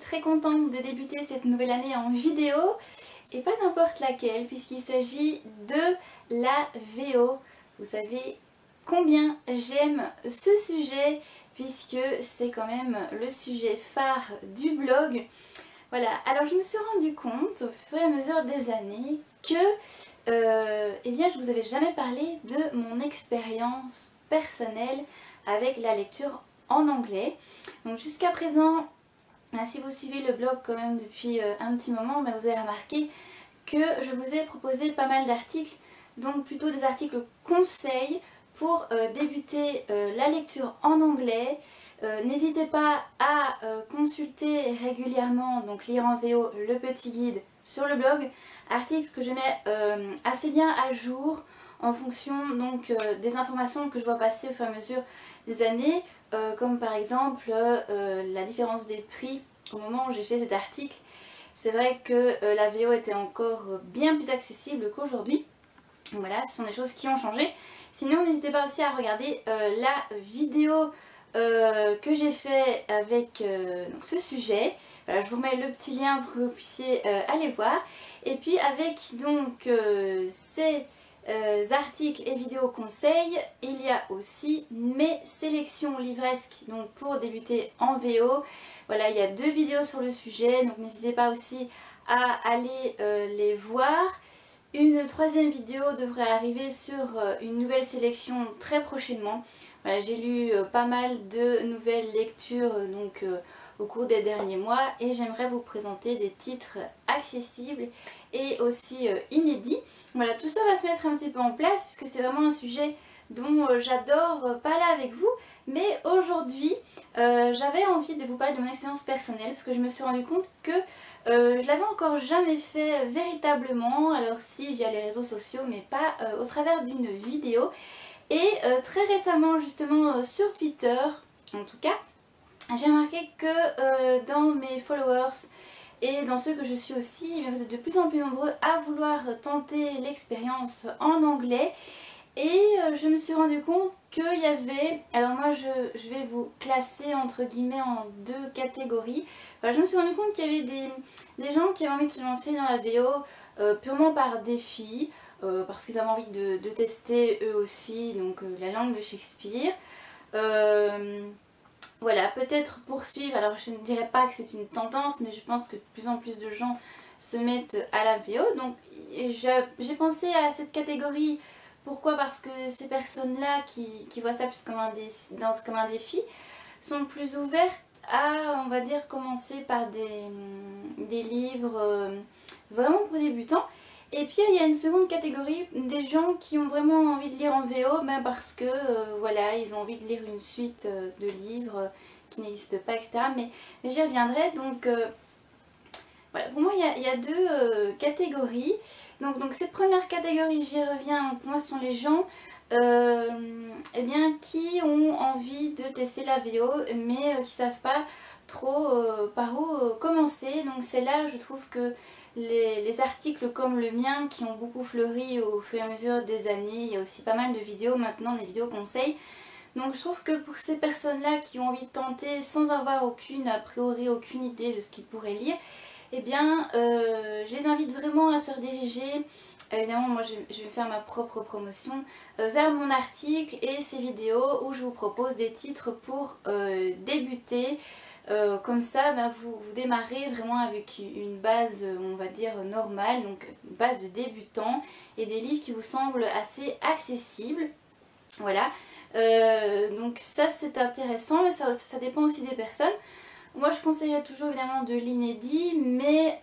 très contente de débuter cette nouvelle année en vidéo et pas n'importe laquelle puisqu'il s'agit de la VO. Vous savez combien j'aime ce sujet puisque c'est quand même le sujet phare du blog. Voilà, alors je me suis rendu compte au fur et à mesure des années que eh bien, je vous avais jamais parlé de mon expérience personnelle avec la lecture en anglais. Donc jusqu'à présent, si vous suivez le blog quand même depuis un petit moment, vous avez remarqué que je vous ai proposé pas mal d'articles, donc plutôt des articles conseils pour débuter la lecture en anglais. N'hésitez pas à consulter régulièrement, donc lire en VO, le petit guide sur le blog, article que je mets assez bien à jour en fonction donc des informations que je vois passer au fur et à mesure des années, comme par exemple la différence des prix au moment où j'ai fait cet article. C'est vrai que la VO était encore bien plus accessible qu'aujourd'hui. Voilà, ce sont des choses qui ont changé. Sinon, n'hésitez pas aussi à regarder la vidéo que j'ai fait avec donc ce sujet. Voilà, je vous mets le petit lien pour que vous puissiez aller voir. Et puis avec donc ces articles et vidéos conseils, il y a aussi mes sélections livresques donc pour débuter en VO. Voilà, il y a 2 vidéos sur le sujet, donc n'hésitez pas aussi à aller les voir. Une 3e vidéo devrait arriver sur une nouvelle sélection très prochainement. Voilà, j'ai lu pas mal de nouvelles lectures au cours des derniers mois et j'aimerais vous présenter des titres accessibles et aussi inédits. Voilà, tout ça va se mettre un petit peu en place puisque c'est vraiment un sujet dont j'adore parler avec vous. Mais aujourd'hui, j'avais envie de vous parler de mon expérience personnelle parce que je me suis rendu compte que je l'avais encore jamais fait véritablement, alors si via les réseaux sociaux mais pas au travers d'une vidéo. Et très récemment justement sur Twitter, en tout cas, j'ai remarqué que dans mes followers et dans ceux que je suis aussi, vous êtes de plus en plus nombreux à vouloir tenter l'expérience en anglais. Et je me suis rendu compte qu'il y avait, alors moi je vais vous classer entre guillemets en 2 catégories. Enfin, je me suis rendu compte qu'il y avait des gens qui avaient envie de se lancer dans la VO purement par défi, parce qu'ils avaient envie de tester eux aussi donc la langue de Shakespeare. Voilà, peut-être poursuivre, alors je ne dirais pas que c'est une tendance, mais je pense que de plus en plus de gens se mettent à la VO. Donc j'ai pensé à cette catégorie. Pourquoi? Parce que ces personnes-là qui voient ça plus comme un défi sont plus ouvertes à, on va dire, commencer par des livres vraiment pour débutants. Et puis il y a une seconde catégorie, des gens qui ont vraiment envie de lire en VO, parce que voilà, ils ont envie de lire une suite de livres qui n'existent pas, etc. Mais j'y reviendrai. Donc voilà, pour moi il y a 2 catégories. Donc cette première catégorie, j'y reviens, pour moi ce sont les gens eh bien, qui ont envie de tester la VO mais qui ne savent pas trop par où commencer. Donc c'est là, je trouve que les articles comme le mien qui ont beaucoup fleuri au fur et à mesure des années, il y a aussi pas mal de vidéos maintenant, des vidéos conseils. Donc je trouve que pour ces personnes-là qui ont envie de tenter sans avoir a priori aucune idée de ce qu'ils pourraient lire, eh bien je les invite vraiment à se rediriger. Évidemment moi je vais faire ma propre promotion vers mon article et ces vidéos où je vous propose des titres pour débuter. Comme ça vous démarrez vraiment avec une base on va dire normale, donc une base de débutant et des livres qui vous semblent assez accessibles. Voilà, donc ça c'est intéressant, mais ça dépend aussi des personnes. Moi je conseillerais toujours évidemment de l'inédit, mais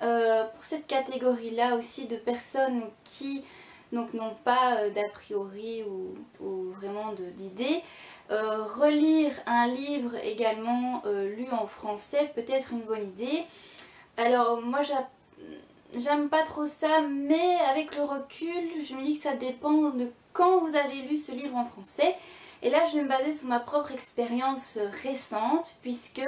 pour cette catégorie là aussi de personnes qui n'ont pas d'a priori ou vraiment d'idées, relire un livre également lu en français peut être une bonne idée. Alors moi j'aime pas trop ça, mais avec le recul je me dis que ça dépend de quand vous avez lu ce livre en français. Et là je vais me baser sur ma propre expérience récente puisque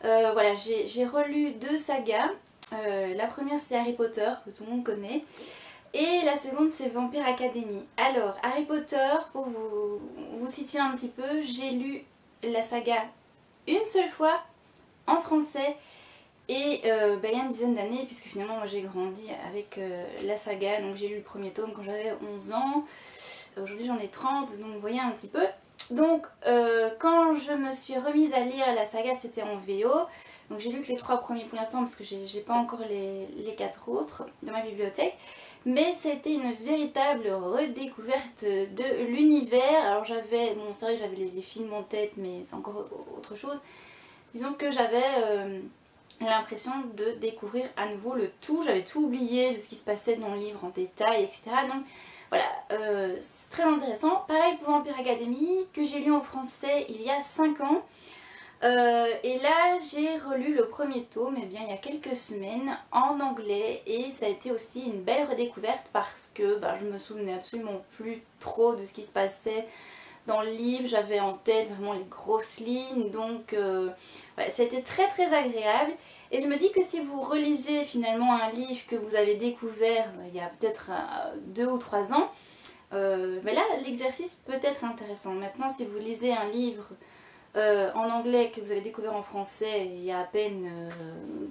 voilà, j'ai relu 2 sagas. La première c'est Harry Potter que tout le monde connaît et la seconde c'est Vampire Academy. Alors Harry Potter, pour vous situer un petit peu, j'ai lu la saga une seule fois en français Et il y a une dizaine d'années, puisque finalement moi j'ai grandi avec la saga, donc j'ai lu le premier tome quand j'avais 11 ans, aujourd'hui j'en ai 30, donc vous voyez un petit peu. Donc quand je me suis remise à lire la saga, c'était en VO, donc j'ai lu que les 3 premiers pour l'instant parce que j'ai pas encore les 4 autres dans ma bibliothèque. Mais c'était une véritable redécouverte de l'univers. Alors j'avais, bon c'est vrai que j'avais les films en tête, mais c'est encore autre chose. Disons que j'avais l'impression de découvrir à nouveau le tout. J'avais tout oublié de ce qui se passait dans le livre en détail, etc. Donc voilà, c'est très intéressant. Pareil pour Vampire Academy, que j'ai lu en français il y a 5 ans. Et là j'ai relu le premier tome il y a quelques semaines en anglais et ça a été aussi une belle redécouverte parce que je me souvenais absolument plus trop de ce qui se passait dans le livre. J'avais en tête vraiment les grosses lignes, donc voilà, ça a été très très agréable. Et je me dis que si vous relisez finalement un livre que vous avez découvert il y a peut-être 2 ou 3 ans, là l'exercice peut être intéressant. Maintenant si vous lisez un livre en anglais que vous avez découvert en français il y a à peine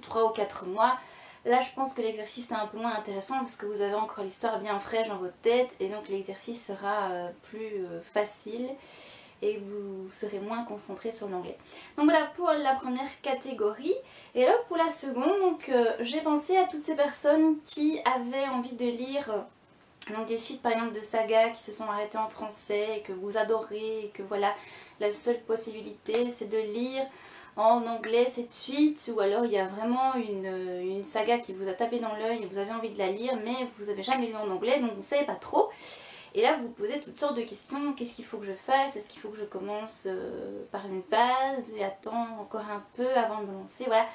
3 ou 4 mois, là je pense que l'exercice est un peu moins intéressant parce que vous avez encore l'histoire bien fraîche dans votre tête et donc l'exercice sera plus facile et vous serez moins concentré sur l'anglais. Donc voilà pour la première catégorie. Et là pour la seconde, j'ai pensé à toutes ces personnes qui avaient envie de lire donc des suites par exemple de sagas qui se sont arrêtées en français et que vous adorez et que voilà, la seule possibilité c'est de lire en anglais cette suite, ou alors il y a vraiment une saga qui vous a tapé dans l'œil et vous avez envie de la lire mais vous n'avez jamais lu en anglais donc vous savez pas trop. Et là vous vous posez toutes sortes de questions, qu'est-ce qu'il faut que je fasse, est-ce qu'il faut que je commence par une base et attendre encore un peu avant de me lancer, voilà.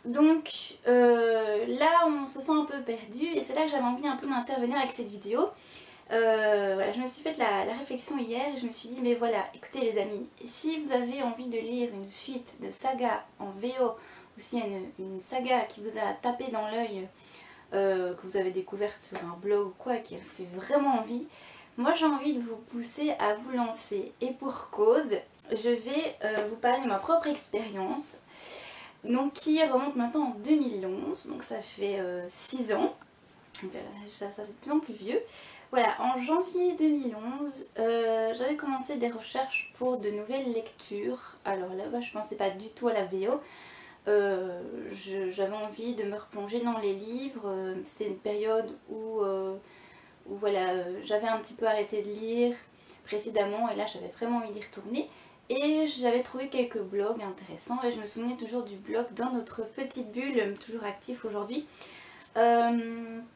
Donc là on se sent un peu perdu et c'est là que j'avais envie un peu d'intervenir avec cette vidéo. Voilà, je me suis fait la réflexion hier et je me suis dit mais voilà, écoutez les amis, si vous avez envie de lire une suite de saga en VO ou s'il y a une saga qui vous a tapé dans l'œil, que vous avez découverte sur un blog ou quoi, qui a fait vraiment envie, moi j'ai envie de vous pousser à vous lancer. Et pour cause, je vais vous parler de ma propre expérience, donc qui remonte maintenant en 2011, donc ça fait 6 ans, ça c'est de plus en plus vieux. Voilà, en janvier 2011, j'avais commencé des recherches pour de nouvelles lectures. Alors là-bas, je pensais pas du tout à la VO. J'avais envie de me replonger dans les livres. C'était une période où voilà, j'avais un petit peu arrêté de lire précédemment et là j'avais vraiment envie d'y retourner. Et j'avais trouvé quelques blogs intéressants et je me souvenais toujours du blog dans notre petite bulle, toujours actif aujourd'hui,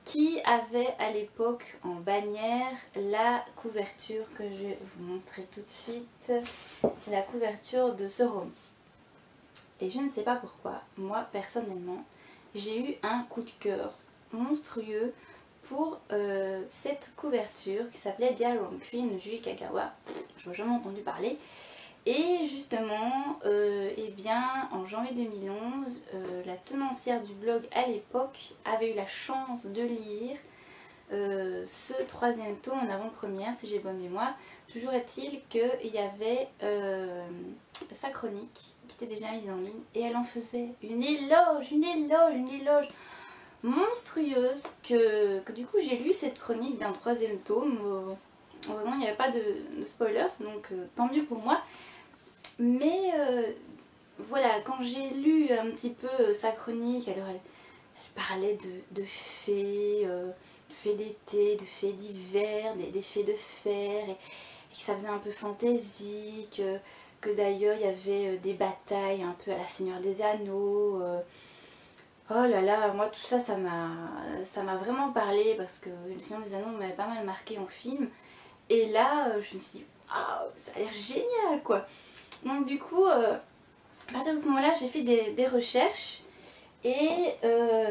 qui avait à l'époque en bannière la couverture que je vais vous montrer tout de suite, la couverture de ce roman. Et je ne sais pas pourquoi, moi personnellement, j'ai eu un coup de cœur monstrueux pour cette couverture qui s'appelait The Iron Queen de Julie Kagawa. Je n'ai jamais entendu parler. Et justement, en janvier 2011, la tenancière du blog à l'époque avait eu la chance de lire ce 3e tome en avant-première, si j'ai bonne mémoire. Toujours est-il qu'il y avait sa chronique qui était déjà mise en ligne et elle en faisait une éloge monstrueuse que du coup j'ai lu cette chronique d'un 3e tome. Heureusement il n'y avait pas de spoilers, donc tant mieux pour moi. Mais voilà, quand j'ai lu un petit peu sa chronique, alors elle parlait de fées, fées d'été, de fées d'hiver, des fées de fer, et que ça faisait un peu fantaisie, que d'ailleurs il y avait des batailles un peu à la Seigneur des Anneaux. Oh là là, moi tout ça, ça m'a vraiment parlé parce que le Seigneur des Anneaux m'avait pas mal marqué en film. Et là, je me suis dit, ah, ça a l'air génial quoi. Donc du coup, à partir de ce moment-là, j'ai fait des recherches. Et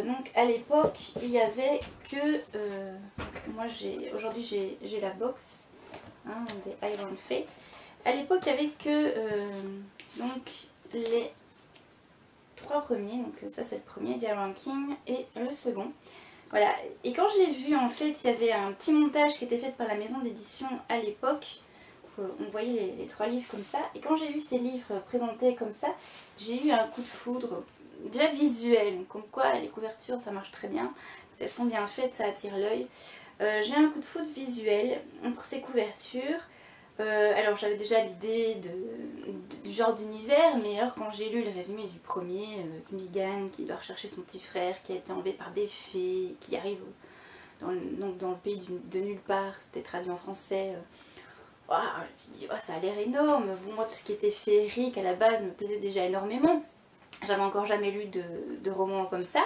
donc à l'époque, il n'y avait que... moi aujourd'hui j'ai la box des Iron Fey. À l'époque, il n'y avait que donc les 3 premiers. Donc ça c'est le premier, The Iron King, et le second. Voilà, et quand j'ai vu en fait, il y avait un petit montage qui était fait par la maison d'édition à l'époque. On voyait les 3 livres comme ça, et quand j'ai vu ces livres présentés comme ça, j'ai eu un coup de foudre déjà visuel, comme quoi les couvertures ça marche très bien, quand elles sont bien faites ça attire l'œil. J'ai un coup de foudre visuel pour ces couvertures. Alors j'avais déjà l'idée du genre d'univers, mais alors quand j'ai lu le résumé du premier, Megan qui doit rechercher son petit frère qui a été enlevé par des fées, qui arrive donc dans le pays de nulle part, c'était traduit en français. Ouah, je me suis dit, oh, ça a l'air énorme. Bon, moi tout ce qui était féerique à la base me plaisait déjà énormément. J'avais encore jamais lu de romans comme ça.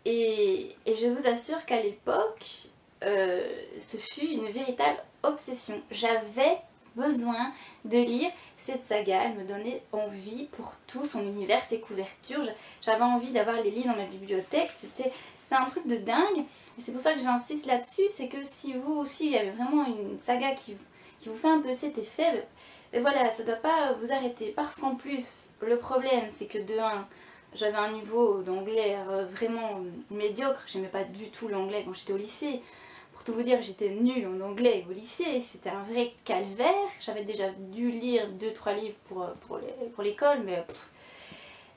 Et je vous assure qu'à l'époque, ce fut une véritable obsession. J'avais besoin de lire cette saga, elle me donnait envie pour tout son univers, ses couvertures. J'avais envie d'avoir les livres dans ma bibliothèque, c'était un truc de dingue. Et c'est pour ça que j'insiste là-dessus, c'est que si vous aussi il y avait vraiment une saga qui vous fait un peu cet effet, mais voilà, ça ne doit pas vous arrêter. Parce qu'en plus, le problème c'est que de 1, j'avais un niveau d'anglais vraiment médiocre, j'aimais pas du tout l'anglais quand j'étais au lycée. Pour tout vous dire, j'étais nulle en anglais au lycée, c'était un vrai calvaire. J'avais déjà dû lire 2-3 livres pour l'école, mais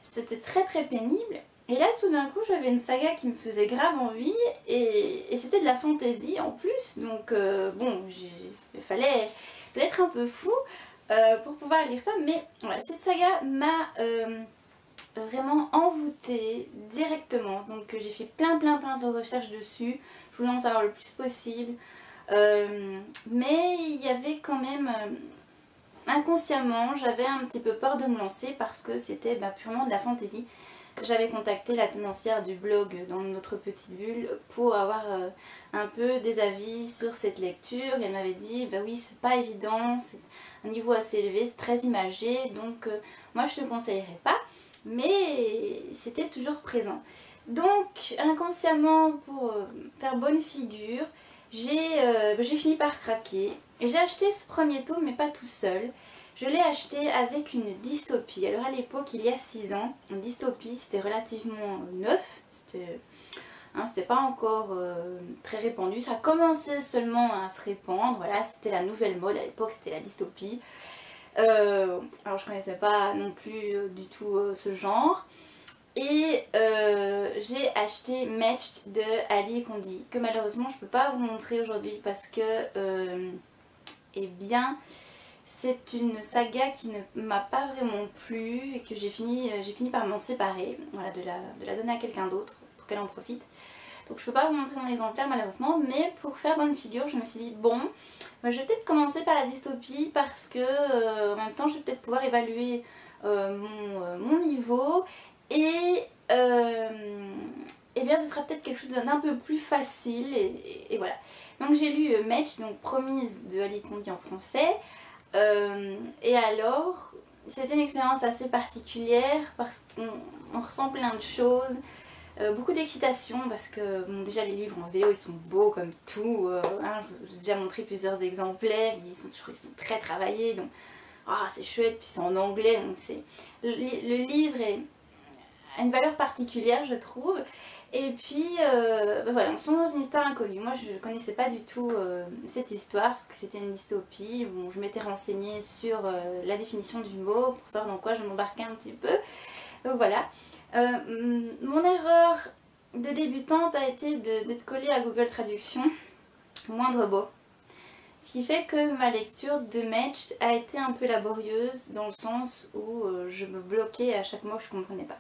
c'était très très pénible. Et là tout d'un coup j'avais une saga qui me faisait grave envie et c'était de la fantaisie en plus, donc bon, il fallait être un peu fou pour pouvoir lire ça, mais voilà, cette saga m'a vraiment envoûtée directement, donc j'ai fait plein de recherches dessus, je voulais en savoir le plus possible, mais il y avait quand même inconsciemment j'avais un petit peu peur de me lancer parce que c'était purement de la fantaisie. J'avais contacté la tenancière du blog dans notre petite bulle pour avoir un peu des avis sur cette lecture. Et elle m'avait dit, bah oui, c'est pas évident, c'est un niveau assez élevé, c'est très imagé, donc moi je te conseillerais pas, mais c'était toujours présent. Donc inconsciemment, pour faire bonne figure, j'ai fini par craquer. J'ai acheté ce premier tome, mais pas tout seul. Je l'ai acheté avec une dystopie. Alors à l'époque, il y a 6 ans, une dystopie c'était relativement neuf, c'était pas encore très répandu, ça commençait seulement à se répandre, voilà, c'était la nouvelle mode, à l'époque c'était la dystopie. Alors je connaissais pas non plus du tout ce genre. Et j'ai acheté Matched de Ali Kondi, que malheureusement je peux pas vous montrer aujourd'hui parce que, eh bien, c'est une saga qui ne m'a pas vraiment plu et que j'ai fini par m'en séparer, voilà, de la donner à quelqu'un d'autre pour qu'elle en profite. Donc je peux pas vous montrer mon exemplaire malheureusement, mais pour faire bonne figure, je me suis dit bon, je vais peut-être commencer par la dystopie parce que en même temps je vais peut-être pouvoir évaluer mon niveau et eh bien ce sera peut-être quelque chose d'un peu plus facile et voilà. Donc j'ai lu Match, donc Promise de Ali Kondi en français. Et alors, c'était une expérience assez particulière parce qu'on ressent plein de choses, beaucoup d'excitation parce que bon, déjà les livres en VO ils sont beaux comme tout, hein, j'ai déjà montré plusieurs exemplaires, ils sont très travaillés, donc c'est chouette, puis c'est en anglais, donc le livre a une valeur particulière je trouve. Et puis voilà, on se dans une histoire inconnue. Moi je ne connaissais pas du tout cette histoire, parce que c'était une dystopie. Bon, je m'étais renseignée sur la définition du mot pour savoir dans quoi je m'embarquais un petit peu. Donc voilà. Mon erreur de débutante a été d'être collée à Google Traduction, moindre beau. Ce qui fait que ma lecture de Matched a été un peu laborieuse dans le sens où je me bloquais à chaque mot que je ne comprenais pas.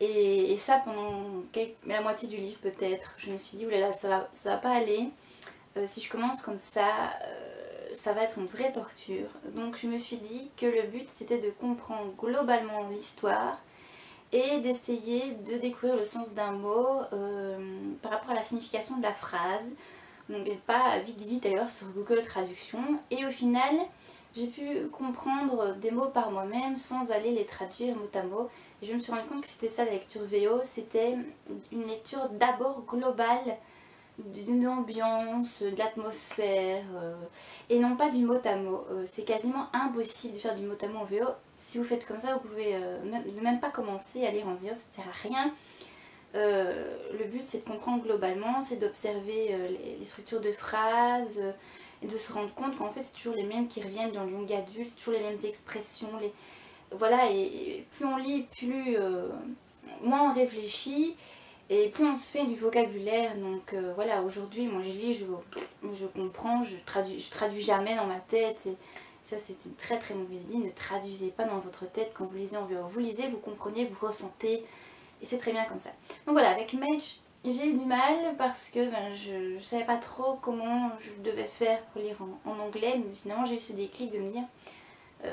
Et ça pendant la moitié du livre peut-être, je me suis dit oulala ça va pas aller, si je commence comme ça va être une vraie torture. Donc je me suis dit que le but c'était de comprendre globalement l'histoire et d'essayer de découvrir le sens d'un mot par rapport à la signification de la phrase. Donc pas vite d'ailleurs sur Google Traduction, et au final j'ai pu comprendre des mots par moi-même sans aller les traduire mot à mot. Et je me suis rendu compte que c'était ça la lecture VO, c'était une lecture d'abord globale d'une ambiance, de l'atmosphère, et non pas du mot à mot. C'est quasiment impossible de faire du mot à mot en VO. Si vous faites comme ça, vous pouvez même pas commencer à lire en VO, ça ne sert à rien. Le but c'est de comprendre globalement, c'est d'observer les structures de phrases et de se rendre compte qu'en fait c'est toujours les mêmes qui reviennent dans le young adulte, c'est toujours les mêmes expressions, voilà, et plus on lit, plus moins on réfléchit et plus on se fait du vocabulaire. Donc voilà, aujourd'hui moi je lis, je comprends, je traduis jamais dans ma tête. Et ça c'est une très très mauvaise idée, ne traduisez pas dans votre tête quand vous lisez en VO. Vous lisez, vous comprenez, vous ressentez et c'est très bien comme ça. Donc voilà, avec Mage j'ai eu du mal parce que je savais pas trop comment je devais faire pour lire en anglais, mais finalement j'ai eu ce déclic de me dire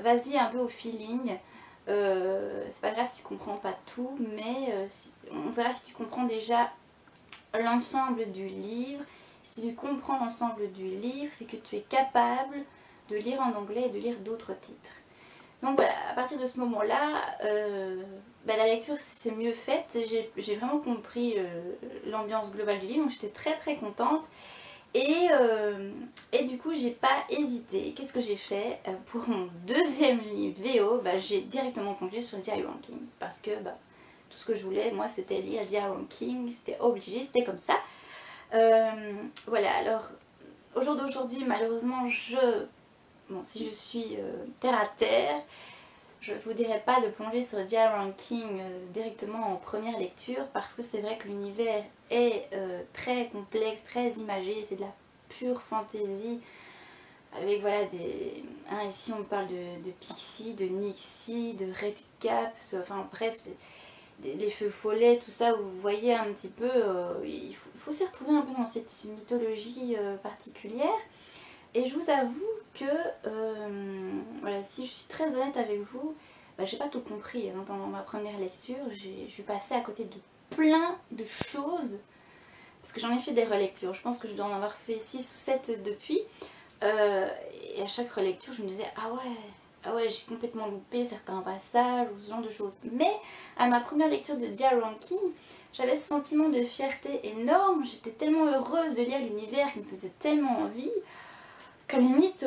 vas-y un peu au feeling. C'est pas grave si tu comprends pas tout, mais on verra si tu comprends déjà l'ensemble du livre. Si tu comprends l'ensemble du livre, c'est que tu es capable de lire en anglais et de lire d'autres titres. Donc voilà, à partir de ce moment-là, la lecture s'est mieux faite. J'ai vraiment compris l'ambiance globale du livre, donc j'étais très très contente. Et du coup j'ai pas hésité. Qu'est-ce que j'ai fait pour mon deuxième livre VO? J'ai directement plongé sur J.R. Rankin parce que tout ce que je voulais moi c'était lire J.R. Rankin, c'était obligé, c'était comme ça. Voilà, alors au jour d'aujourd'hui malheureusement si je suis terre à terre, je ne vous dirais pas de plonger sur J.R. Rankin directement en première lecture parce que c'est vrai que l'univers est très complexe, très imagé, c'est de la pure fantaisie avec voilà ici on parle de Pixie, de Nixie, de Redcaps, enfin bref, les feux follets, tout ça, vous voyez un petit peu, il faut s'y retrouver un peu dans cette mythologie particulière. Et je vous avoue que, voilà, si je suis très honnête avec vous, j'ai pas tout compris hein, dans ma première lecture. Je suis passée à côté de plein de choses, parce que j'en ai fait des relectures. Je pense que je dois en avoir fait 6 ou 7 depuis. Et à chaque relecture, je me disais, ah ouais, j'ai complètement loupé certains passages ou ce genre de choses. Mais à ma première lecture de J.R. Rankin, j'avais ce sentiment de fierté énorme. J'étais tellement heureuse de lire l'univers qui me faisait tellement envie qu'à la limite,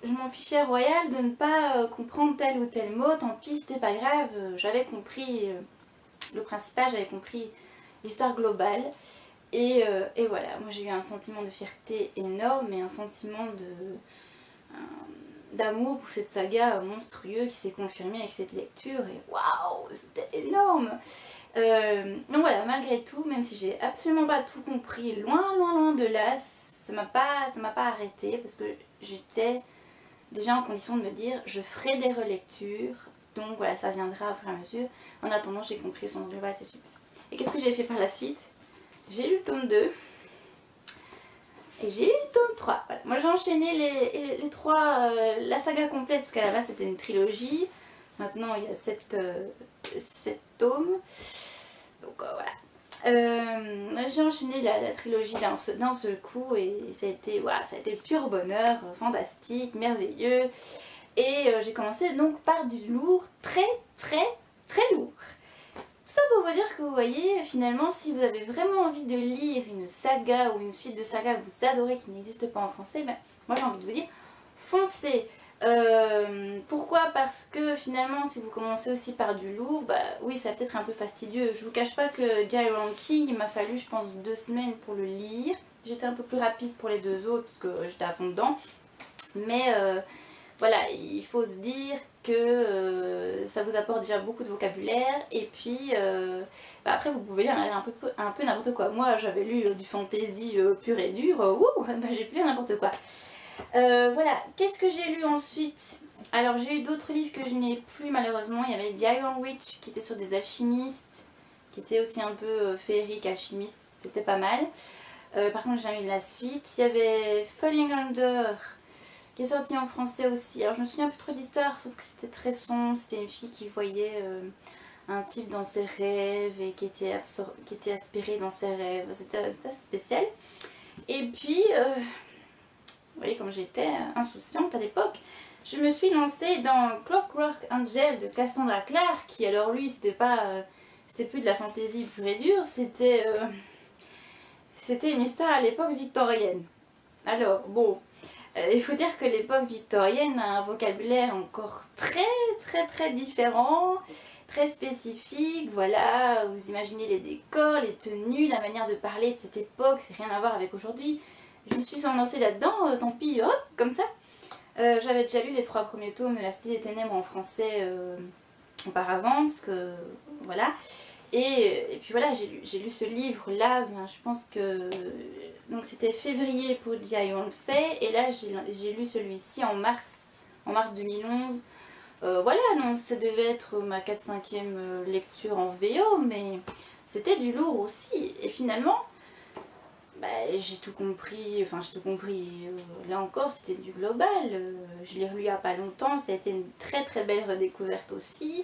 je m'en fichais royal de ne pas comprendre tel ou tel mot, tant pis, c'était pas grave, j'avais compris le principal, j'avais compris l'histoire globale, et voilà, moi j'ai eu un sentiment de fierté énorme et un sentiment d'amour pour cette saga monstrueuse qui s'est confirmée avec cette lecture, et waouh, c'était énorme. Donc voilà, malgré tout, même si j'ai absolument pas tout compris, loin de là, ça m'a pas arrêté parce que j'étais déjà en condition de me dire je ferai des relectures, donc voilà, ça viendra au fur et à mesure. En attendant, j'ai compris le sens global, c'est super. Et qu'est-ce que j'ai fait par la suite? J'ai lu le tome 2 et j'ai lu le tome 3. Voilà. Moi j'ai enchaîné les trois, la saga complète, parce qu'à la base c'était une trilogie. Maintenant il y a 7 tomes. Donc voilà. J'ai enchaîné la trilogie d'un seul coup et ça a été pur bonheur, fantastique, merveilleux. Et j'ai commencé donc par du lourd, très lourd. Tout ça pour vous dire que vous voyez, finalement, si vous avez vraiment envie de lire une saga ou une suite de sagas que vous adorez qui n'existe pas en français, moi j'ai envie de vous dire, foncez. Pourquoi? Parce que finalement si vous commencez aussi par du lourd, oui ça va peut-être un peu fastidieux. Je vous cache pas que J.R. Rankin, il m'a fallu je pense 2 semaines pour le lire. J'étais un peu plus rapide pour les 2 autres parce que j'étais à fond dedans. Mais voilà, il faut se dire que ça vous apporte déjà beaucoup de vocabulaire. Et puis après vous pouvez lire un peu n'importe quoi. Moi j'avais lu du fantasy pur et dur, j'ai pu lire n'importe quoi. Voilà, qu'est-ce que j'ai lu ensuite? Alors j'ai eu d'autres livres que je n'ai plus malheureusement. Il y avait The Iron Witch qui était sur des alchimistes, qui était aussi un peu féerique, alchimiste, c'était pas mal. Par contre j'ai jamais eu la suite. Il y avait Falling Under qui est sorti en français aussi. Alors je me souviens plus trop de l'histoire, sauf que c'était très sombre. C'était une fille qui voyait un type dans ses rêves et qui était aspiré dans ses rêves. C'était assez spécial. Et puis vous voyez comme j'étais insouciante à l'époque, je me suis lancée dans Clockwork Angel de Cassandra Clare, qui alors lui c'était plus de la fantaisie pure et dure, c'était une histoire à l'époque victorienne. Alors bon, il faut dire que l'époque victorienne a un vocabulaire encore très différent, très spécifique. Voilà, vous imaginez les décors, les tenues, la manière de parler de cette époque, c'est rien à voir avec aujourd'hui. Je me suis lancée là-dedans, tant pis, hop, comme ça. J'avais déjà lu les 3 premiers tomes de La Cité des Ténèbres en français auparavant, parce que voilà. Et puis voilà, j'ai lu ce livre là, je pense que donc c'était février pour Dia on le fait, et là j'ai lu celui-ci en mars 2011. Voilà, non, ça devait être ma 4-5e lecture en VO, mais c'était du lourd aussi. Et finalement, bah, j'ai tout compris, là encore c'était du global. Je l'ai relu il n'y a pas longtemps, ça a été une très très belle redécouverte aussi.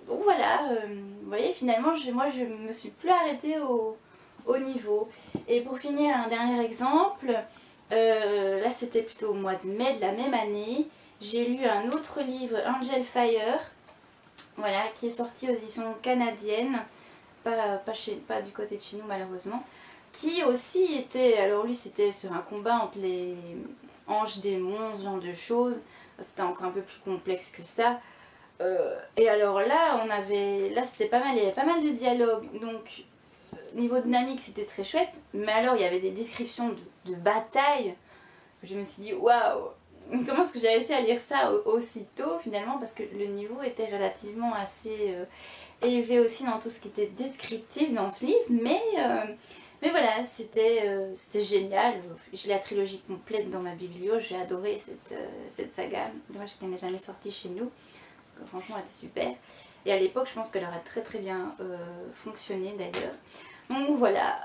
Donc voilà, vous voyez, finalement moi je me suis plus arrêtée au niveau. Et pour finir, un dernier exemple, là c'était plutôt au mois de mai de la même année, j'ai lu un autre livre, Angel Fire, voilà, qui est sorti aux éditions canadiennes, pas du côté de chez nous malheureusement, qui aussi était, alors lui c'était sur un combat entre les anges, démons, ce genre de choses, c'était encore un peu plus complexe que ça. Et alors là, là c'était pas mal, il y avait pas mal de dialogues, donc niveau dynamique c'était très chouette, mais alors il y avait des descriptions de batailles. Je me suis dit waouh, comment est-ce que j'ai réussi à lire ça aussitôt finalement, parce que le niveau était relativement assez élevé aussi dans tout ce qui était descriptif dans ce livre, mais voilà, c'était génial. J'ai la trilogie complète dans ma biblio, j'ai adoré cette saga, dommage qu'elle n'ait jamais sorti chez nous. Franchement elle était super, et à l'époque je pense qu'elle aurait très très bien fonctionné d'ailleurs. Donc voilà,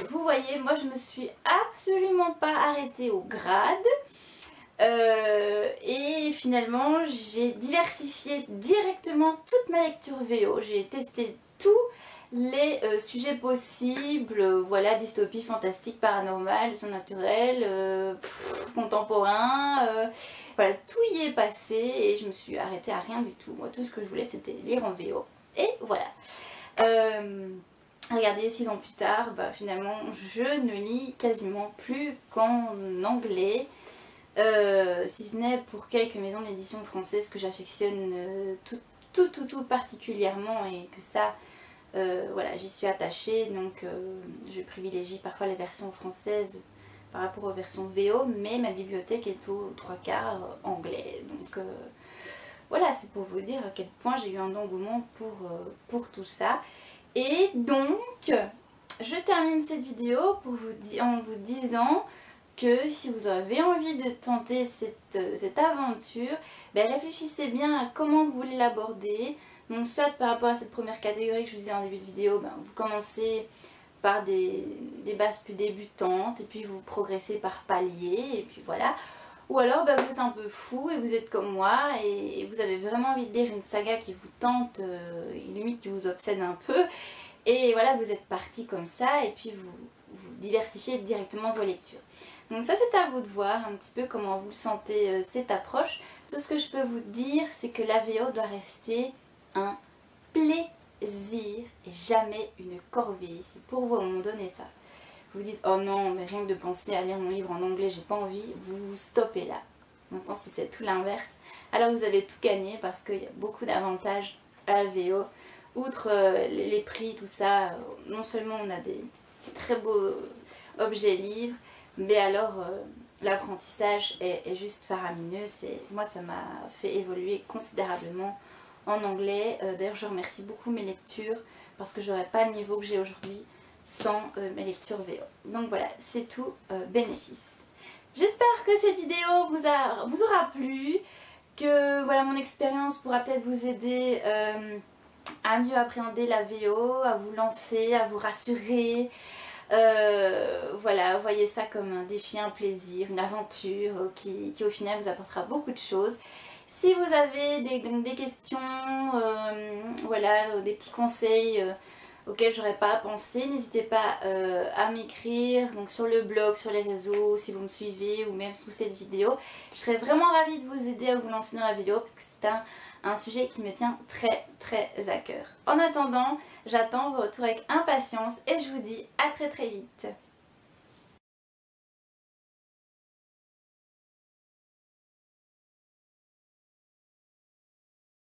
vous voyez, moi je me suis absolument pas arrêtée au grade, et finalement j'ai diversifié directement toute ma lecture VO. J'ai testé tous les sujets possibles, voilà, dystopie, fantastique, paranormal, surnaturel, contemporain, voilà, tout y est passé et je me suis arrêtée à rien du tout. Moi tout ce que je voulais c'était lire en VO, et voilà. Regardez, 6 ans plus tard, bah, finalement je ne lis quasiment plus qu'en anglais, si ce n'est pour quelques maisons d'édition françaises que j'affectionne tout particulièrement, et que ça, voilà, j'y suis attachée, donc je privilégie parfois les versions françaises par rapport aux versions VO, mais ma bibliothèque est aux 3/4 anglais, donc voilà, c'est pour vous dire à quel point j'ai eu un engouement pour tout ça. Et donc, je termine cette vidéo en vous disant que si vous avez envie de tenter cette aventure, ben réfléchissez bien à comment vous voulez l'aborder. Donc soit par rapport à cette première catégorie que je vous disais en début de vidéo, ben, vous commencez par des bases plus débutantes et puis vous progressez par paliers et puis voilà. Ou alors ben, vous êtes un peu fou et vous êtes comme moi et vous avez vraiment envie de lire une saga qui vous tente, limite qui vous obsède un peu. Et voilà, vous êtes parti comme ça et puis vous diversifiez directement vos lectures. Donc ça c'est à vous de voir un petit peu comment vous sentez cette approche. Tout ce que je peux vous dire, c'est que la VO doit rester un plaisir et jamais une corvée. Si pour vous on me donnait ça, vous dites oh non, mais rien que de penser à lire mon livre en anglais, j'ai pas envie, vous stoppez là. Maintenant si c'est tout l'inverse, alors vous avez tout gagné parce qu'il y a beaucoup d'avantages à la VO. Outre les prix, tout ça, non seulement on a des très beaux objets livres, mais alors l'apprentissage est juste faramineux. Moi ça m'a fait évoluer considérablement en anglais. D'ailleurs je remercie beaucoup mes lectures parce que j'aurais pas le niveau que j'ai aujourd'hui sans mes lectures VO. Donc voilà, c'est tout bénéfice. J'espère que cette vidéo vous aura plu, que voilà, mon expérience pourra peut-être vous aider à mieux appréhender la VO, à vous lancer, à vous rassurer. Voilà, voyez ça comme un défi, un plaisir, une aventure qui au final vous apportera beaucoup de choses. Si vous avez des questions, voilà, des petits conseils auxquels j'aurais pas pensé, n'hésitez pas à m'écrire, donc sur le blog, sur les réseaux, si vous me suivez, ou même sous cette vidéo. Je serais vraiment ravie de vous aider à vous lancer dans la vidéo parce que c'est un sujet qui me tient très à cœur. En attendant, j'attends vos retours avec impatience et je vous dis à très vite.